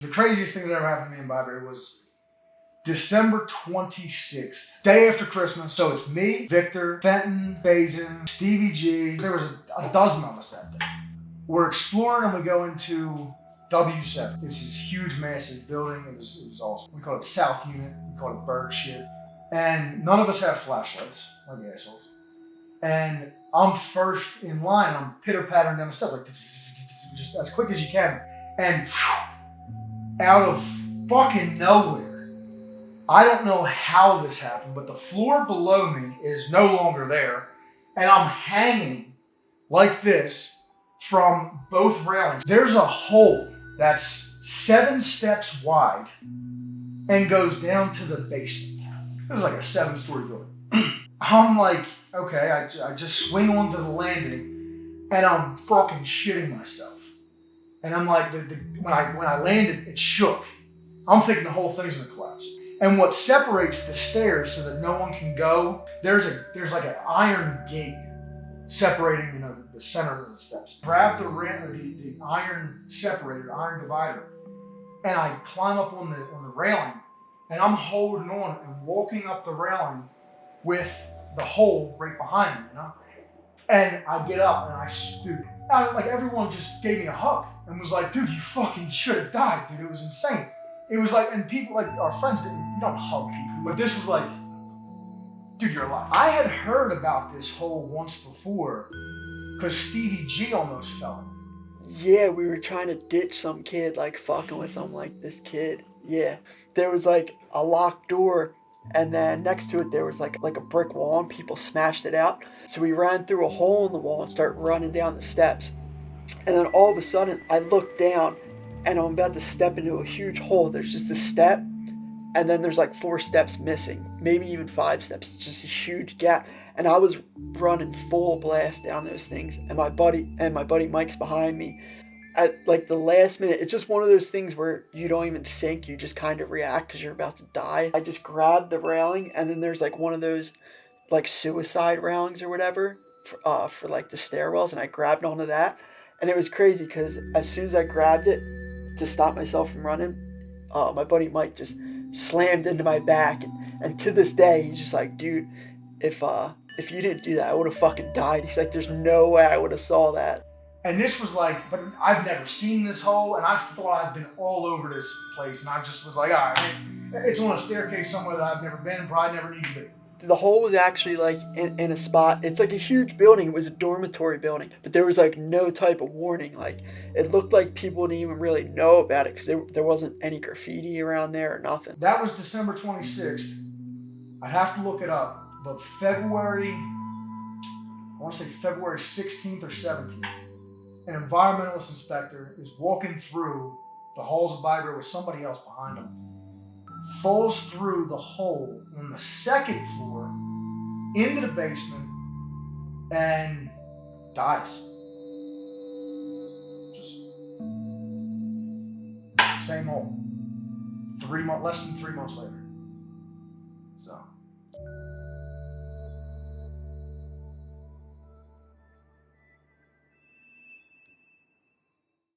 The craziest thing that ever happened to me in Byberry was December 26th, day after Christmas. So it's me, Victor, Fenton, Faison, Stevie G. There was a dozen of us that day. We're exploring and we go into W7. It's this huge, massive building. It was awesome. We call it South Unit. We call it bird shit. And none of us have flashlights, like assholes. And I'm first in line. I'm pitter-pattering down the steps, like just as quick as you can. And out of fucking nowhere, I don't know how this happened, but the floor below me is no longer there. And I'm hanging like this from both railings. There's a hole that's 7 steps wide and goes down to the basement. It was like a 7-story building. I'm like, okay, I just swing onto the landing and I'm fucking shitting myself. And I'm like, when I landed, it shook. I'm thinking the whole thing's gonna collapse. And what separates the stairs so that no one can go, there's like an iron gate separating, the center of the steps. Grab the iron separator, iron divider, and I climb up on the railing, and I'm holding on and walking up the railing with the hole right behind me, And I get up and I stoop. Like everyone just gave me a hug and was like, dude, you fucking should have died, dude. It was insane. It was like, and people, like our friends you don't hug people, but this was like, dude, you're alive. I had heard about this hole once before because Stevie G almost fell in. Yeah, we were trying to ditch some kid, like fucking with him, like this kid. Yeah, there was like a locked door, and then next to it there was like a brick wall, and people smashed it out. So we ran through a hole in the wall and started running down the steps. And then all of a sudden, I look down, and I'm about to step into a huge hole. There's just a step, and then there's like 4 steps missing, maybe even 5 steps. It's just a huge gap. And I was running full blast down those things, and my buddy Mike's behind me. At like the last minute, it's just one of those things where you don't even think, you just kind of react because you're about to die. I just grabbed the railing, and then there's like one of those like suicide railings or whatever for like the stairwells, and I grabbed onto that. And it was crazy because as soon as I grabbed it to stop myself from running, my buddy Mike just slammed into my back, and to this day he's just like, dude, if you didn't do that, I would have fucking died. He's like, there's no way I would have saw that. And this was like, but I've never seen this hole, and I thought I'd been all over this place, and I just was like, all right, it's on a staircase somewhere that I've never been, probably never need to be. The hole was actually like in a spot. It's like a huge building. It was a dormitory building, but there was like no type of warning. Like it looked like people didn't even really know about it because there wasn't any graffiti around there or nothing. That was December 26th. I'd have to look it up, but I want to say February 16th or 17th, an environmentalist inspector is walking through the halls of Byberry with somebody else behind him, falls through the hole on the 2nd floor into the basement and dies. Just same hole. Less than 3 months later. So